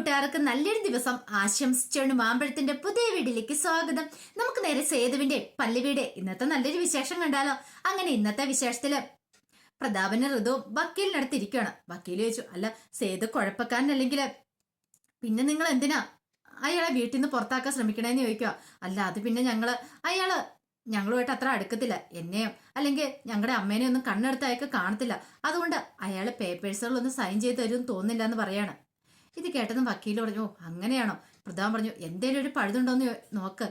കൂട്ടുകാർക്ക് നല്ലൊരു ദിവസം ആശംസിച്ചുകൊണ്ട് മാമ്പഴത്തിന്റെ പുതിയ വീട്ടിലേക്ക് സ്വാഗതം. നമുക്ക് നേരെ സേതുവിന്റെ പള്ളിവീട് ഇന്നത്തെ നല്ലൊരു വിശേഷം കണ്ടാലോ. അങ്ങനെ ഇന്നത്തെ വിശേഷത്തില് പ്രതാപന് ഋതു വക്കീലിനടുത്തിരിക്കുകയാണ്. വക്കീൽ ചോദിച്ചു, അല്ല സേതു കുഴപ്പക്കാരനല്ലെങ്കിൽ പിന്നെ നിങ്ങൾ എന്തിനാ അയാളെ വീട്ടിൽ നിന്ന് പുറത്താക്കാൻ ശ്രമിക്കണേന്ന് ചോദിക്കുക. അല്ല അത് പിന്നെ ഞങ്ങളുമായിട്ട് അത്ര അടുക്കത്തില്ല, എന്നെയോ അല്ലെങ്കിൽ ഞങ്ങളുടെ അമ്മേനെ ഒന്നും കണ്ണെടുത്ത് അയാൾക്ക് കാണത്തില്ല, അതുകൊണ്ട് അയാൾ പേപ്പേഴ്സുകളൊന്നും സൈൻ ചെയ്ത് തരുമെന്ന് തോന്നില്ല എന്ന് പറയാണ്. ഇത് കേട്ടതും വക്കീൽ പറഞ്ഞു, അങ്ങനെയാണോ? പ്രതാപൻ പറഞ്ഞു, എന്തേലും ഒരു പഴുതുണ്ടോന്ന് നോക്ക്.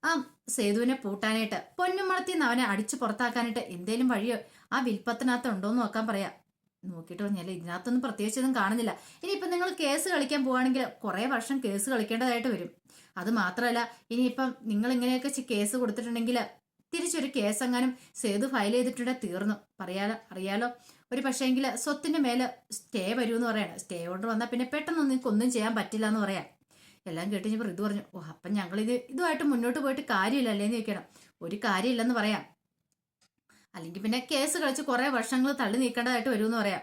ആ സേതുവിനെ പൂട്ടാനായിട്ട് പൊന്നുമളത്തിന്ന് അവനെ അടിച്ചു പുറത്താക്കാനായിട്ട് എന്തേലും വഴിയോ ആ വിൽപ്പത്തിനകത്ത് ഉണ്ടോന്ന് നോക്കാൻ പറയാം. നോക്കിയിട്ട് പറഞ്ഞാൽ ഇതിനകത്തൊന്നും പ്രത്യേകിച്ചൊന്നും കാണുന്നില്ല. ഇനിയിപ്പം നിങ്ങൾ കേസ് കളിക്കാൻ പോവാണെങ്കിൽ കുറെ വർഷം കേസ് കളിക്കേണ്ടതായിട്ട് വരും. അത് മാത്രമല്ല, ഇനിയിപ്പം നിങ്ങൾ ഇങ്ങനെയൊക്കെ കേസ് കൊടുത്തിട്ടുണ്ടെങ്കിൽ തിരിച്ചൊരു കേസ് എങ്ങാനും സേതു ഫയൽ ചെയ്തിട്ടുണ്ടെങ്കിൽ തീർന്നു. അറിയാലോ ഒരു പക്ഷേങ്കിൽ സ്വത്തിന്റെ മേലെ സ്റ്റേ വരുമെന്ന് പറയാണ്. സ്റ്റേ ഓർഡർ വന്നാൽ പിന്നെ പെട്ടെന്നൊന്നും നിങ്ങൾക്ക് ഒന്നും ചെയ്യാൻ പറ്റില്ല എന്ന് പറയാം. എല്ലാം കേട്ട് കഴിഞ്ഞപ്പോൾ ഇത് പറഞ്ഞു, ഓ അപ്പം ഞങ്ങൾ ഇതുമായിട്ട് മുന്നോട്ട് പോയിട്ട് കാര്യമില്ല അല്ലേന്ന് ചോദിക്കണം. ഒരു കാര്യമില്ലെന്ന് പറയാം, അല്ലെങ്കിൽ പിന്നെ കേസ് കളിച്ച് കുറെ വർഷങ്ങൾ തള്ളി നീക്കേണ്ടതായിട്ട് വരുമെന്ന് പറയാം.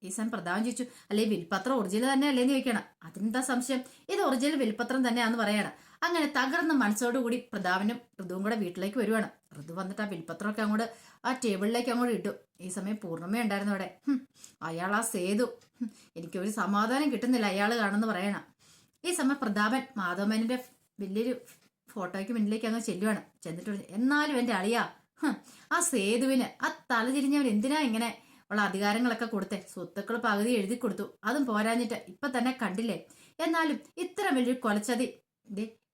ഈസാൻ പ്രതാപൻ ചോദിച്ചു, അല്ലെ വിൽപത്രം ഒറിജിനൽ തന്നെ അല്ലേന്ന് ചോദിക്കണം. അതിനെന്താ സംശയം, ഇത് ഒറിജിനൽ വിൽപത്രം തന്നെയാന്ന് പറയണം. അങ്ങനെ തകർന്ന മനസ്സോടുകൂടി പ്രതാപനും ഋതുവും കൂടെ വീട്ടിലേക്ക് വരുവാണ്. ഋതു വന്നിട്ട് ആ വിൽപത്രമൊക്കെ അങ്ങോട്ട് ആ ടേബിളിലേക്ക് അങ്ങോട്ട് ഇട്ടു. ഈ സമയം പൂർണ്ണമ ഉണ്ടായിരുന്നു അവിടെ. അയാൾ ആ സേതു, എനിക്കൊരു സമാധാനം കിട്ടുന്നില്ല അയാൾ കാണുമെന്ന് പറയണം. ഈ സമയം പ്രതാപൻ മാധവമേനന്റെ വലിയൊരു ഫോട്ടോയ്ക്ക് മുന്നിലേക്ക് അങ്ങ് ചെല്ലുവാണ്. ചെന്നിട്ട് എന്നാലും എന്റെ അളിയാ, ആ സേതുവിന് ആ തലതിരിഞ്ഞവൻ എന്തിനാ ഇങ്ങനെ ഉള്ള അധികാരങ്ങളൊക്കെ കൊടുത്തേ? സ്വത്തുക്കൾ പകുതി എഴുതി കൊടുത്തു, അതും പോരാഞ്ഞിട്ട് ഇപ്പൊ തന്നെ കണ്ടില്ലേ. എന്നാലും ഇത്ര വലിയൊരു കൊലച്ചതി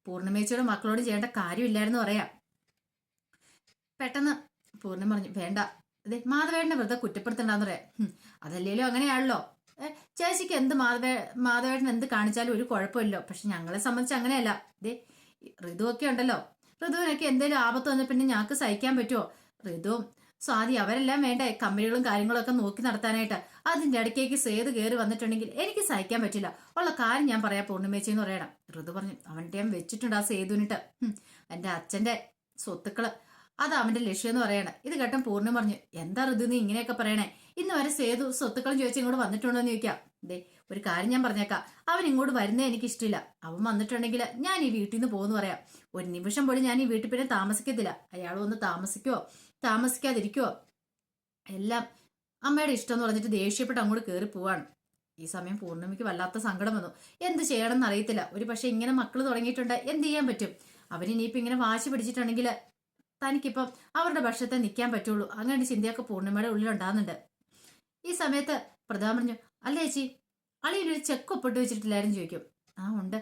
പൂർണ്ണിമേച്ചിയുടെ മക്കളോട് ചെയ്യേണ്ട കാര്യമില്ലായിരുന്നു പറയാം. പെട്ടെന്ന് പൂർണ്ണിമ പറഞ്ഞു, വേണ്ട മാധവേട്ടനെ വെറുതെ കുറ്റപ്പെടുത്തണ്ടെന്ന് പറയാം. അതല്ലേലും അങ്ങനെയാണല്ലോ, ചേച്ചിക്ക് എന്ത് മാധവേട്ടൻ എന്ത് കാണിച്ചാലും ഒരു കുഴപ്പമില്ലോ. പക്ഷെ ഞങ്ങളെ സംബന്ധിച്ച് അങ്ങനെയല്ല. ഋതുവൊക്കെ ഉണ്ടല്ലോ, ഋതുവിനൊക്കെ എന്തെങ്കിലും ആപത്ത് വന്ന പിന്നെ ഞങ്ങൾക്ക് സഹിക്കാൻ പറ്റുമോ? ഋതുവും സ്വാതി അവരെല്ലാം വേണ്ടേ കമ്പനികളും കാര്യങ്ങളും ഒക്കെ നോക്കി നടത്താനായിട്ട്. അതിന്റെ ഇടയ്ക്കേക്ക് സേതു കയറി വന്നിട്ടുണ്ടെങ്കിൽ എനിക്ക് സഹിക്കാൻ പറ്റില്ല. ഉള്ള കാര്യം ഞാൻ പറയാം പൂർണ്ണിമേച്ചെന്ന് പറയണം. ഋതു പറഞ്ഞു, അവന്റെ ഞാൻ വെച്ചിട്ടുണ്ട് ആ സേതുവിനിട്ട് എന്റെ അച്ഛന്റെ സ്വത്തുക്കള്, അത് അവന്റെ ലക്ഷ്യം എന്ന് പറയണം. ഇത് കേട്ടൻ പൂർണ്ണിമ പറഞ്ഞു, എന്താ ഋതു നീ ഇങ്ങനെയൊക്കെ പറയണേ? ഇന്ന് വരെ സേതു സ്വത്തുക്കളും ചോദിച്ച് ഇങ്ങോട്ട് വന്നിട്ടുണ്ടോ എന്ന് ചോദിക്കാം. ഒരു കാര്യം ഞാൻ പറഞ്ഞേക്കാം, അവൻ ഇങ്ങോട്ട് വരുന്നേ എനിക്ക് ഇഷ്ടമില്ല. അവൻ വന്നിട്ടുണ്ടെങ്കിൽ ഞാൻ ഈ വീട്ടിൽ നിന്ന് പോകുന്നു പറയാം. ഒരു നിമിഷം പോലും ഞാൻ ഈ വീട്ടിൽ പിന്നെ താമസിക്കത്തില്ല. അയാൾ ഒന്ന് താമസിക്കുവോ താമസിക്കാതിരിക്കുവോ എല്ലാം അമ്മയുടെ ഇഷ്ടം എന്ന് പറഞ്ഞിട്ട് ദേഷ്യപ്പെട്ട് അങ്ങോട്ട് കയറി പോവാണ്. ഈ സമയം പൂർണ്ണിമയ്ക്ക് വല്ലാത്ത സങ്കടം വന്നു. എന്ത് ചെയ്യണമെന്ന് അറിയത്തില്ല. ഒരു പക്ഷെ ഇങ്ങനെ മക്കൾ തുടങ്ങിയിട്ടുണ്ട്, എന്ത് ചെയ്യാൻ പറ്റും? അവരിനിയിപ്പം ഇങ്ങനെ വാശി പിടിച്ചിട്ടുണ്ടെങ്കിൽ തനിക്കിപ്പം അവരുടെ പക്ഷത്തെ നിൽക്കാൻ പറ്റുള്ളൂ. അങ്ങനെ ചിന്തയൊക്കെ പൂർണ്ണിമയുടെ ഉള്ളിലുണ്ടാകുന്നുണ്ട്. ഈ സമയത്ത് പ്രതാപൻ പറഞ്ഞു, അല്ല ചേച്ചി അളിയൊരു ചെക്ക് ഒപ്പിട്ട് വെച്ചിട്ടില്ലായിരുന്നു ചോദിക്കും. ആ ഉണ്ട്.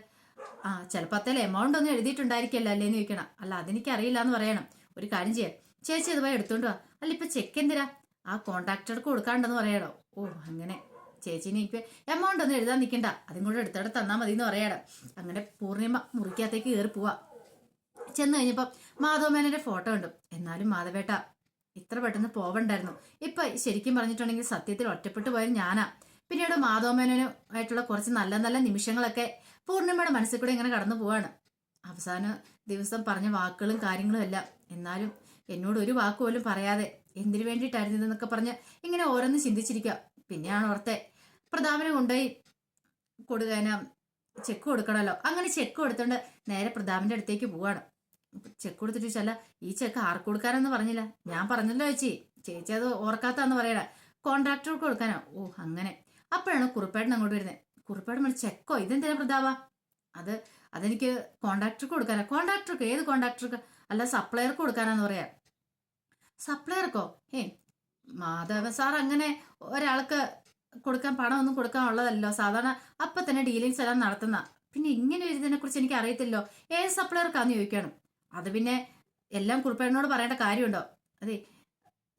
ആ ചിലപ്പോൾ അത്തേലെ എമൗണ്ട് ഒന്നും എഴുതിയിട്ടുണ്ടായിരിക്കല്ലോ അല്ലേന്ന് ചോദിക്കണം. അല്ല അതെനിക്ക് അറിയില്ല എന്ന് പറയണം. ഒരു കാര്യം ചെയ്യാം, ചേച്ചി അതുമായി എടുത്തോണ്ട് വാ. അല്ല ഇപ്പൊ ചെക്ക് എന്തിനാ? ആ കോൺട്രാക്ടർക്ക് കൊടുക്കാണ്ടെന്ന് പറയണോ? ഓ അങ്ങനെ ചേച്ചിനെ ഇപ്പൊ എമൗണ്ട് ഒന്നും എഴുതാൻ നിൽക്കണ്ട, അതും കൂടെ എടുത്തോടെ തന്നാൽ മതി എന്ന് പറയണം. അങ്ങനെ പൂർണ്ണിമ മുറിക്കകത്തേക്ക് കയറി പോവാ. ചെന്ന് കഴിഞ്ഞപ്പം മാധവമേനന്റെ ഫോട്ടോ ഉണ്ട്. എന്നാലും മാധവേട്ട ഇത്ര പെട്ടെന്ന് പോവണ്ടായിരുന്നു. ഇപ്പൊ ശരിക്കും പറഞ്ഞിട്ടുണ്ടെങ്കിൽ സത്യത്തിൽ ഒറ്റപ്പെട്ടു പോയത് ഞാനാ. പിന്നീട് മാധവമേനനുമായിട്ടുള്ള കുറച്ച് നല്ല നല്ല നിമിഷങ്ങളൊക്കെ പൂർണ്ണിമയുടെ മനസ്സിൽ കൂടെ ഇങ്ങനെ കടന്നു പോവാണ്. അവസാന ദിവസം പറഞ്ഞ വാക്കുകളും കാര്യങ്ങളും എല്ലാം. എന്നാലും എന്നോട് ഒരു വാക്ക് പോലും പറയാതെ എന്തിനു വേണ്ടിയിട്ടായിരുന്നു ഇതെന്നൊക്കെ പറഞ്ഞ് ഇങ്ങനെ ഓരോന്ന് ചിന്തിച്ചിരിക്കുക. പിന്നെയാണ് ഓർത്തെ പ്രതാപനെ കൊണ്ടുപോയി ചെക്ക് കൊടുക്കണമല്ലോ. അങ്ങനെ ചെക്ക് കൊടുത്തോണ്ട് നേരെ പ്രതാപന്റെ അടുത്തേക്ക് പോവാണ്. ചെക്ക് കൊടുത്തിട്ട് ചോദിച്ചല്ല, ഈ ചെക്ക് ആർക്ക് കൊടുക്കാനെന്ന് പറഞ്ഞില്ല. ഞാൻ പറഞ്ഞല്ലോ ചേച്ചി അത് ഓർക്കാത്താന്ന് പറയണേ. കോൺട്രാക്ടർക്ക് കൊടുക്കാനോ? ഓ അങ്ങനെ. അപ്പോഴാണ് കുറുപ്പേട്ടൻ അങ്ങോട്ട് വരുന്നത്. കുറുപ്പേട്ടൻ പറഞ്ഞു, ചെക്കോ? ഇതെന്തിനാ പ്രതാപ? അതെനിക്ക് കോൺട്രാക്ടർക്ക് കൊടുക്കാനാ. കോൺട്രാക്ടർക്ക്? ഏത് കോൺട്രാക്ടർക്ക്? അല്ല സപ്ലയർക്ക് കൊടുക്കാനാന്ന് പറയാ. സപ്ലയർക്കോ? മാധവൻ സാർ അങ്ങനെ ഒരാൾക്ക് കൊടുക്കാൻ പണം ഒന്നും കൊടുക്കാൻ ഉള്ളതല്ലോ. സാധാരണ അപ്പൊ തന്നെ ഡീലിങ്സ് എല്ലാം നടത്തുന്ന. പിന്നെ ഇങ്ങനെ ഇതിനെ കുറിച്ച് എനിക്ക് അറിയത്തില്ലോ. ഏത് സപ്ലയർക്കാന്ന് ചോദിക്കണം. അത് പിന്നെ എല്ലാം കുറുപ്പേട്ടനോട് പറയേണ്ട കാര്യമുണ്ടോ? അതെ,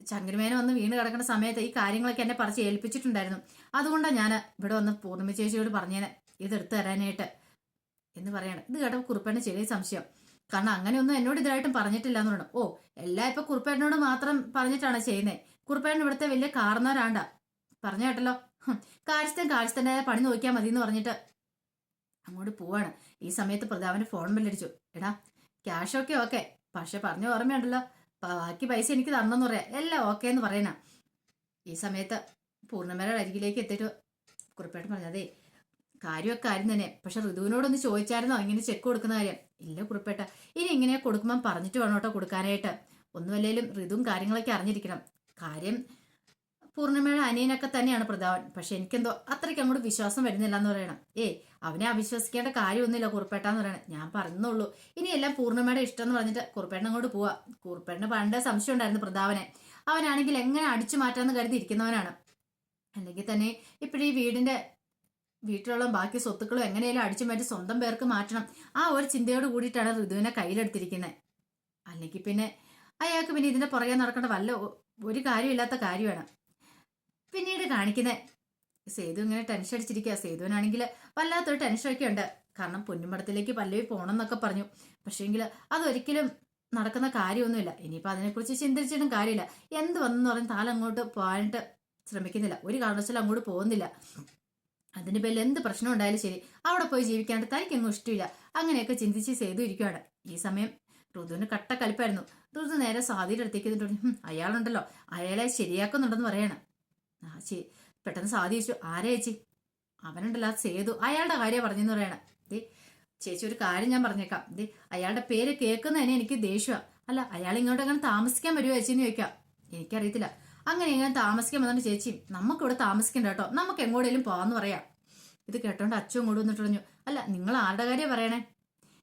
ചങ്ങരമേന വന്ന് വീണ് കിടക്കുന്ന സമയത്ത് ഈ കാര്യങ്ങളൊക്കെ എന്നെ പറിച്ച് ഏൽപ്പിച്ചിട്ടുണ്ടായിരുന്നു. അതുകൊണ്ടാണ് ഞാൻ ഇവിടെ വന്ന് പൂർണ്ണിമ ചേച്ചിയോട് പറഞ്ഞേനെ ഇതെടുത്ത് തരാനായിട്ട് എന്ന് പറയാണ്. ഇത് കേട്ടപ്പോൾ കുറുപ്പേട്ടന് ചെറിയ സംശയം. കാരണം അങ്ങനെയൊന്നും എന്നോട് ഇതായിട്ടും പറഞ്ഞിട്ടില്ല എന്ന് പറഞ്ഞു. ഓ എല്ലാം ഇപ്പൊ കുറുപ്പേട്ടനോട് മാത്രം പറഞ്ഞിട്ടാണ് ചെയ്യുന്നത്. കുറുപ്പേട്ടൻ ഇവിടുത്തെ വലിയ കാർന്നവരാണ്ട പറഞ്ഞു കേട്ടല്ലോ. കാഴ്ചത്തന്റെ പണി നോക്കിയാൽ മതി എന്ന് പറഞ്ഞിട്ട് അങ്ങോട്ട് പോവാണ്. ഈ സമയത്ത് പ്രതാപന്റെ ഫോൺ ബെല്ലടിച്ചു. എടാ ക്യാഷൊക്കെ ഓക്കെ, പക്ഷെ പറഞ്ഞ ഓർമ്മയുണ്ടല്ലോ, ബാക്കി പൈസ എനിക്ക് തന്നെന്ന് പറയാം. എല്ലാം ഓക്കെ എന്ന് പറയണ. ഈ സമയത്ത് പൂർണ്ണിമയുടെ അരികിലേക്ക് എത്തിയിട്ട് കുറിപ്പേട്ടൻ പറഞ്ഞു, അതെ കാര്യമൊക്കെ കാര്യം തന്നെ. പക്ഷെ ഋതുവിനോടൊന്ന് ചോദിച്ചായിരുന്നോ ഇങ്ങനെ ചെക്ക് കൊടുക്കുന്ന കാര്യം? ഇല്ല കുറിപ്പേട്ട, ഇനി ഇങ്ങനെ കൊടുക്കുമ്പം പറഞ്ഞിട്ട് വേണം കേട്ടോ കൊടുക്കാനായിട്ട്. ഒന്നുമല്ലേലും ഋതുവും കാര്യങ്ങളൊക്കെ അറിഞ്ഞിരിക്കണം. കാര്യം പൂർണിമയുടെ അനിയനൊക്കെ തന്നെയാണ് പ്രധാവൻ. പക്ഷെ എനിക്കെന്തോ അത്രയ്ക്ക് അങ്ങോട്ട് വിശ്വാസം വരുന്നില്ല എന്ന് പറയണം. അവനെ അവിശ്വസിക്കേണ്ട കാര്യമൊന്നുമില്ല കുറുപ്പേട്ടാന്ന് പറയണം. ഞാൻ പറഞ്ഞുള്ളൂ, ഇനി എല്ലാം പൂർണിമയുടെ ഇഷ്ടം എന്ന് പറഞ്ഞിട്ട് കുറുപ്പേട്ടൻ അങ്ങോട്ട് പോവാ. കുറുപ്പേട്ടന് പണ്ടേ സംശയം ഉണ്ടായിരുന്നു പ്രധാവനെ. അവനാണെങ്കിൽ എങ്ങനെ അടിച്ചു മാറ്റാന്ന് കരുതി ഇരിക്കുന്നവനാണ്. അല്ലെങ്കിൽ തന്നെ ഇപ്പോഴീ വീട്ടിലുള്ള ബാക്കി സ്വത്തുക്കളും എങ്ങനെയാലും അടിച്ചു മാറ്റി സ്വന്തം പേർക്ക് മാറ്റണം, ആ ഒരു ചിന്തയോട് കൂടിയിട്ടാണ് ഋതുവിനെ കയ്യിലെടുത്തിരിക്കുന്നത്. അല്ലെങ്കിൽ പിന്നെ അയാൾക്ക് പിന്നെ ഇതിന്റെ പുറകെ നടക്കേണ്ട വല്ല ഒരു കാര്യമില്ലാത്ത കാര്യമാണ്. പിന്നീട് കാണിക്കുന്നത് സേതു ഇങ്ങനെ ടെൻഷൻ അടിച്ചിരിക്കുക. സേതുവിനാണെങ്കിൽ വല്ലാത്തൊരു ടെൻഷനൊക്കെ ഉണ്ട്. കാരണം പൊന്നുമടത്തിലേക്ക് പല്ലവി പോകണം എന്നൊക്കെ പറഞ്ഞു. പക്ഷേങ്കിൽ അതൊരിക്കലും നടക്കുന്ന കാര്യമൊന്നുമില്ല. ഇനിയിപ്പോൾ അതിനെക്കുറിച്ച് ചിന്തിച്ചിട്ടും കാര്യമില്ല. എന്ത് വന്നെന്ന് പറഞ്ഞ് താലങ്ങോട്ട് പോകാനായിട്ട് ശ്രമിക്കുന്നില്ല. ഒരു കാരണവശാലും അങ്ങോട്ട് പോകുന്നില്ല. അതിന്റെ പേരിൽ എന്ത് പ്രശ്നം ഉണ്ടായാലും ശരി അവിടെ പോയി ജീവിക്കാണ്ട് തനിക്കൊന്നും ഇഷ്ടമില്ല. അങ്ങനെയൊക്കെ ചിന്തിച്ച് സേതു ഇരിക്കുകയാണ്. ഈ സമയം ഋതുവിന് കട്ട കലിപ്പായിരുന്നു. ഋതു നേരെ സ്വാതിയുടെ അടുത്തേക്ക് എന്നിട്ട് അയാളുണ്ടല്ലോ അയാളെ ശരിയാക്കുന്നുണ്ടെന്ന് പറയണം. പെട്ടെന്ന് സ്വാതി ചോദിച്ചു, ആരാ ചേച്ചി? അവനുണ്ടല്ലോ സേതു, അയാളുടെ കാര്യം പറഞ്ഞെന്ന് പറയണം. ചേച്ചി ഒരു കാര്യം ഞാൻ പറഞ്ഞേക്കാം. അയാളുടെ പേര് കേൾക്കുന്നതന്നെ എനിക്ക് ദേഷ്യമാണ്. അല്ല അയാൾ ഇങ്ങോട്ട് അങ്ങനെ താമസിക്കാൻ വരുമോ ചേച്ചിന്ന് ചോദിക്കാം. എനിക്കറിയത്തില്ല. അങ്ങനെ എങ്ങനെ താമസിക്കാൻ വന്നിട്ട് ചേച്ചി നമുക്കിവിടെ താമസിക്കണ്ട കേട്ടോ, നമുക്ക് എങ്ങോട്ടേലും പോകാന്ന് പറയാം. ഇത് കേട്ടോണ്ട് അച്ഛൻ ഇങ്ങോട്ട് വന്നിട്ട് പറഞ്ഞു, അല്ല നിങ്ങൾ ആരുടെ കാര്യം പറയണേ?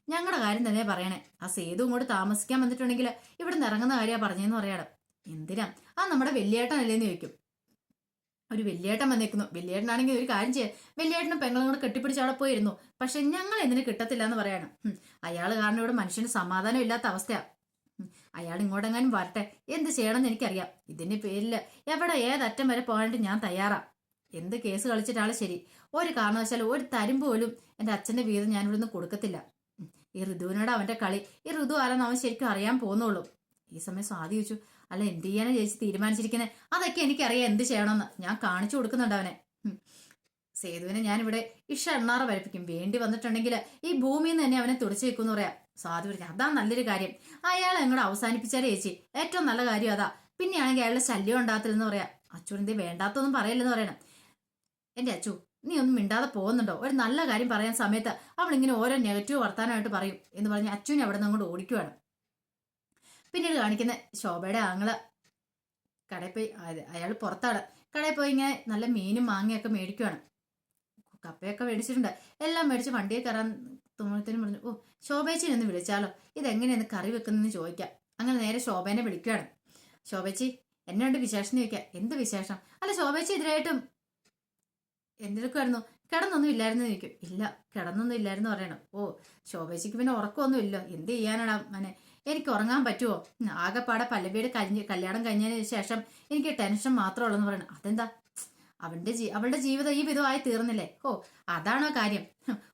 ഞങ്ങളുടെ കാര്യം തന്നെ പറയണേ. ആ സേതു ഇങ്ങോട്ട് താമസിക്കാൻ വന്നിട്ടുണ്ടെങ്കിൽ ഇവിടെ നിന്ന് ഇറങ്ങുന്ന കാര്യമാണ് പറഞ്ഞതെന്ന് പറയാം. എന്തിനാ? ആ നമ്മുടെ വലിയേട്ടനല്ലേന്ന് ചോദിക്കും. ഒരു വലിയേട്ടൻ വന്നേക്കുന്നു. വലിയേട്ടനാണെങ്കിൽ ഒരു കാര്യം ചെയ്യാം, വലിയേട്ടനും പെങ്ങളും കൂടെ കെട്ടിപ്പിടിച്ച് അവിടെ പോയിരുന്നു. പക്ഷെ ഞങ്ങൾ എന്തിനു കിട്ടത്തില്ല എന്ന് പറയാണ്. അയാൾ കാരണം ഇവിടെ മനുഷ്യന് സമാധാനം ഇല്ലാത്ത അവസ്ഥയാ. അയാൾ ഇങ്ങോട്ടെങ്ങാനും വരട്ടെ, എന്ത് ചെയ്യണമെന്ന് എനിക്കറിയാം. ഇതിന്റെ പേരിൽ എവിടെ ഏതറ്റം വരെ പോകാനായിട്ട് ഞാൻ തയ്യാറാ. എന്ത് കേസ് കളിച്ചിട്ടാണ് ശരി, ഒരു കാരണവശാലും ഒരു തരുമ്പ് പോലും എൻ്റെ അച്ഛന്റെ വീതം ഞാൻ ഇവിടുന്ന് കൊടുക്കത്തില്ല. ഈ ഋതുവിനോട് അവന്റെ കളി, ഈ ഋതു ആരെന്ന് അവൻ ശരിക്കും അറിയാൻ പോകുന്നുള്ളൂ. ഈ സമയം സ്വാതി ചോദിച്ചു, അല്ല എന്ത് ചെയ്യാനാ ചേച്ചി തീരുമാനിച്ചിരിക്കുന്നത്? അതൊക്കെ എനിക്കറിയാം എന്ത് ചെയ്യണമെന്ന്, ഞാൻ കാണിച്ചു കൊടുക്കുന്നുണ്ട് അവനെ. സേതുവിനെ ഞാനിവിടെ എണ്ണാറ് വരപ്പിക്കും. വേണ്ടി വന്നിട്ടുണ്ടെങ്കിൽ ഈ ഭൂമിയിൽ നിന്ന് തന്നെ അവനെ തുറച്ചു വെക്കുമെന്ന് പറയാം. സ്വാതി പറഞ്ഞു, അതാ നല്ലൊരു കാര്യം. അയാളെ അങ്ങോട്ട് അവസാനിപ്പിച്ചാലേ ചേച്ചി ഏറ്റവും നല്ല കാര്യം അതാ. പിന്നെയാണെങ്കിൽ അയാളുടെ ശല്യം ഉണ്ടാകത്തില്ലെന്ന് പറയാം. അച്ഛനെന്തേ വേണ്ടാത്തൊന്നും പറയില്ലെന്ന് പറയണം. എന്റെ അച്ചു, നീ ഒന്നും മിണ്ടാതെ പോകുന്നുണ്ടോ? ഒരു നല്ല കാര്യം പറയാൻ സമയത്ത് അവളിങ്ങനെ ഓരോ നെഗറ്റീവ് വർത്താനായിട്ട് പറയും എന്ന് പറഞ്ഞ് അച്ഛനെ അവിടെ നിന്ന് അങ്ങോട്ട് ഓടിക്കുവാണ്. പിന്നീട് കാണിക്കുന്ന ശോഭയുടെ ആങ്ങള് കടയിൽ പോയി, അയാൾ പുറത്താണ്, കടയിൽ പോയി ഇങ്ങനെ നല്ല മീനും മാങ്ങയൊക്കെ മേടിക്കുവാണ്. കപ്പയൊക്കെ മേടിച്ചിട്ടുണ്ട്. എല്ലാം മേടിച്ച് വണ്ടിയെ കയറാൻ തുമ്പഴത്തേനും പറഞ്ഞു, ഓ ശോഭേച്ചിനെ ഒന്ന് വിളിച്ചാലോ, ഇതെങ്ങനെയാണ് കറി വെക്കുന്നതെന്ന് ചോദിക്കാം. അങ്ങനെ നേരെ ശോഭേനെ വിളിക്കുകയാണ്. ശോഭേച്ചി എന്നുണ്ട് വിശേഷം ചോദിക്കാം. എന്ത് വിശേഷം? അല്ല ശോഭേച്ചി ഇതിനായിട്ടും എന്തെടുക്കുമായിരുന്നു? കിടന്നൊന്നും ഇല്ലായിരുന്നു ചോദിക്കും. ഇല്ല കിടന്നൊന്നും ഇല്ലായിരുന്നു പറയണം. ഓ ശോഭേച്ചിക്ക് പിന്നെ ഉറക്കമൊന്നും ഇല്ലോ, എന്ത് ചെയ്യാനാണ് മനെ? എനിക്ക് ഉറങ്ങാൻ പറ്റുമോ? ആകെപ്പാടെ പല്ലവിയുടെ കല്യാണം കഴിഞ്ഞതിന് ശേഷം എനിക്ക് ടെൻഷൻ മാത്രമേ ഉള്ളൂ എന്ന് പറയണം. അതെന്താ? അവളുടെ ജീവിതം ഈ വിധമായി തീർന്നില്ലേ? ഓ അതാണോ കാര്യം?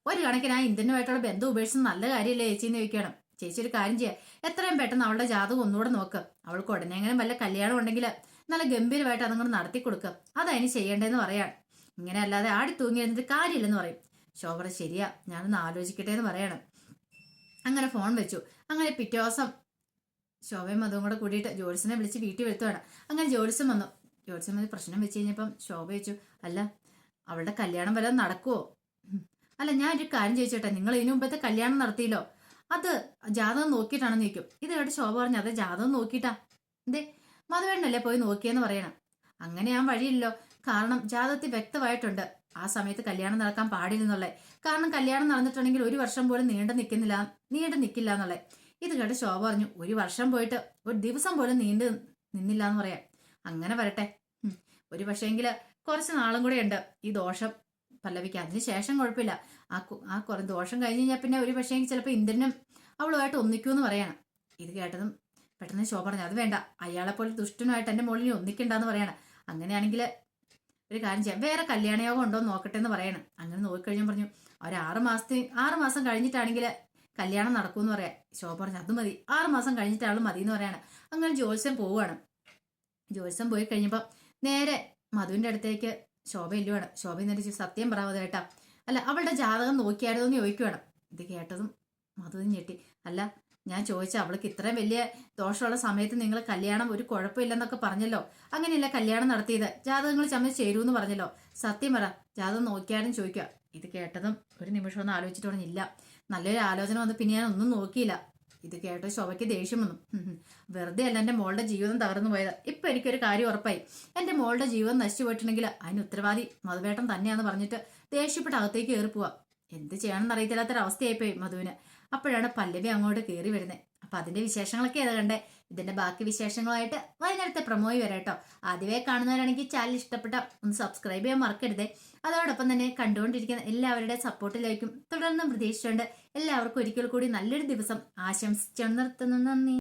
ഒരു കണക്കിന് ആ ഇന്ദ്രനുമായിട്ടുള്ള ബന്ധം ഉപേക്ഷിച്ച് നല്ല കാര്യമല്ലേ ചേച്ചിന്ന് ചോദിക്കണം. ചേച്ചി ഒരു കാര്യം ചെയ്യാം, എത്രയും പെട്ടെന്ന് അവളുടെ ജാതകം ഒന്നുകൂടെ നോക്ക്. അവൾക്ക് ഉടനെ എങ്ങനെ വല്ല കല്യാണം ഉണ്ടെങ്കിൽ നല്ല ഗംഭീരമായിട്ട് അതങ്ങോട്ട് നടത്തി കൊടുക്കുക. അതതിന് ചെയ്യേണ്ടതെന്ന് പറയാം. ഇങ്ങനെ അല്ലാതെ ആടി തൂങ്ങി എന്നിട്ട് കാര്യമില്ലെന്ന് പറയും. ശോഭ ശരിയാ, ഞാനൊന്ന് ആലോചിക്കട്ടെ എന്ന് പറയണം. അങ്ങനെ ഫോൺ വെച്ചു. അങ്ങനെ പിറ്റേ ദിവസം ശോഭയും അതും കൂടെ കൂടിയിട്ട് ജോത്സ്യനെ വിളിച്ച് വീട്ടിൽ വരുത്തുവാണ്. അങ്ങനെ ജോത്സ്യം വന്നു. ജോത്സ്യം വന്ന് പ്രശ്നം വെച്ച് കഴിഞ്ഞപ്പം ശോഭ ചോദിച്ചു, അല്ല അവളുടെ കല്യാണം വല്ലതും നടക്കുവോ? അല്ല ഞാൻ ഒരു കാര്യം ചോദിച്ചോട്ടെ, നിങ്ങൾ ഇതിനു മുമ്പത്തെ കല്യാണം നടത്തിയല്ലോ, അത് ജാതകം നോക്കിയിട്ടാണെന്ന് ചോദിക്കും. ഇത് കേട്ട് ശോഭ പറഞ്ഞു, അത് ജാതകം നോക്കിയിട്ടാ. എന്തേ മധുവേണ്ണല്ലേ പോയി നോക്കിയെന്ന് പറയണം. അങ്ങനെ ഞാൻ വഴിയില്ലല്ലോ, കാരണം ജാതകത്തിൽ വ്യക്തമായിട്ടുണ്ട് ആ സമയത്ത് കല്യാണം നടക്കാൻ പാടില്ലെന്നുള്ളത്. കാരണം കല്യാണം നടന്നിട്ടുണ്ടെങ്കിൽ 1 വർഷം പോലും നീണ്ടു നിൽക്കില്ല എന്നുള്ളത്. ഇത് കേട്ട് ശോഭ പറഞ്ഞു, 1 വർഷം പോയിട്ട് 1 ദിവസം പോലും നിന്നില്ല എന്ന് പറയാം. അങ്ങനെ വരട്ടെ, ഒരു പക്ഷേങ്കില് കുറച്ച് നാളും കൂടെ ഉണ്ട് ഈ ദോഷം പല്ലവിക്ക്. അതിനുശേഷം കുഴപ്പമില്ല. ആ കുറെ ദോഷം കഴിഞ്ഞ് കഴിഞ്ഞാൽ പിന്നെ ഒരു പക്ഷേങ്കിൽ ചിലപ്പോൾ ഇന്ദ്രനും അവളുമായിട്ട് ഒന്നിക്കൂന്ന് പറയണം. ഇത് കേട്ടതും പെട്ടെന്ന് ശോഭ പറഞ്ഞു, അത് വേണ്ട, അയാളെപ്പോലെ ദുഷ്ടനുമായിട്ട് എൻ്റെ മോളിനെ ഒന്നിക്കണ്ടെന്ന് പറയണം. അങ്ങനെയാണെങ്കിൽ ഒരു കാര്യം ചെയ്യാം, വേറെ കല്യാണയോഗം ഉണ്ടോ എന്ന് നോക്കട്ടെ എന്ന് പറയണം. അങ്ങനെ നോക്കിക്കഴിഞ്ഞാൽ പറഞ്ഞു, ഒരു 6 മാസം കഴിഞ്ഞിട്ടാണെങ്കിൽ കല്യാണം നടക്കുമെന്ന് പറയാം. ശോഭ പറഞ്ഞു, അത് മതി, 6 മാസം കഴിഞ്ഞിട്ടാളും മതി എന്ന് പറയണം. അങ്ങനെ ജോത്സ്യം പോവുകയാണ്. ജോത്സ്യം പോയി കഴിഞ്ഞപ്പോൾ നേരെ മധുവിന്റെ അടുത്തേക്ക് ശോഭ ഇല്ലുവാണ്. ശോഭ എന്നിട്ട് സത്യം പറയാതെ കേട്ടാ, അല്ല അവളുടെ ജാതകം നോക്കിയായിരുന്നു എന്ന് ചോദിക്കുവാണ്. ഇത് കേട്ടതും മധു ഞെട്ടി. അല്ല ഞാൻ ചോദിച്ച അവൾക്ക് ഇത്രയും വലിയ ദോഷമുള്ള സമയത്ത് നിങ്ങൾ കല്യാണം ഒരു കുഴപ്പമില്ലെന്നൊക്കെ പറഞ്ഞല്ലോ. അങ്ങനെയല്ല കല്യാണം നടത്തിയത്. ജാതകങ്ങൾ ചമ്മ ചേരൂന്ന് പറഞ്ഞല്ലോ. സത്യം പറ, ജാതകം നോക്കിയാലും ചോദിക്കുക. ഇത് കേട്ടതും ഒരു നിമിഷം ഒന്ന് ആലോചിച്ചിട്ട് പറഞ്ഞില്ല. നല്ലൊരു ആലോചന വന്ന് പിന്നെ ഞാൻ ഒന്നും നോക്കിയില്ല. ഇത് കേട്ട ശോഭയ്ക്ക് ദേഷ്യം വന്നു. വെറുതെ അല്ല എന്റെ മോളുടെ ജീവിതം തകർന്നു പോയത്. ഇപ്പൊ എനിക്കൊരു കാര്യം ഉറപ്പായി. എന്റെ മോളുടെ ജീവിതം നശിച്ചു പോയിട്ടുണ്ടെങ്കിൽ അതിന് ഉത്തരവാദി മധുവേട്ടൻ തന്നെയാന്ന് പറഞ്ഞിട്ട് ദേഷ്യപ്പെട്ട് അകത്തേക്ക് കയറി പോവാ. എന്ത് ചെയ്യണമെന്ന് അറിയത്തില്ലാത്തൊരവസ്ഥയായിപ്പോയി മധുവിന്. അപ്പോഴാണ് പല്ലവി അങ്ങോട്ട് കയറി വരുന്നത്. അപ്പൊ അതിന്റെ വിശേഷങ്ങളൊക്കെ ഏതാ കണ്ടേ. ഇതിന്റെ ബാക്കി വിശേഷങ്ങളായിട്ട് വൈകുന്നേരത്തെ പ്രമോയി വരാട്ടോ. ആദ്യമേ കാണുന്നവരാണെങ്കിൽ ചാനൽ ഇഷ്ടപ്പെട്ട ഒന്ന് സബ്സ്ക്രൈബ് ചെയ്യാൻ മറക്കരുതേ. അതോടൊപ്പം തന്നെ കണ്ടുകൊണ്ടിരിക്കുന്ന എല്ലാവരുടെ സപ്പോർട്ടിലേക്കും തുടർന്നും പ്രതീക്ഷിച്ചുകൊണ്ട് എല്ലാവർക്കും ഒരിക്കൽ കൂടി നല്ലൊരു ദിവസം ആശംസിച്ചു നിർത്തുന്നു. നന്ദി.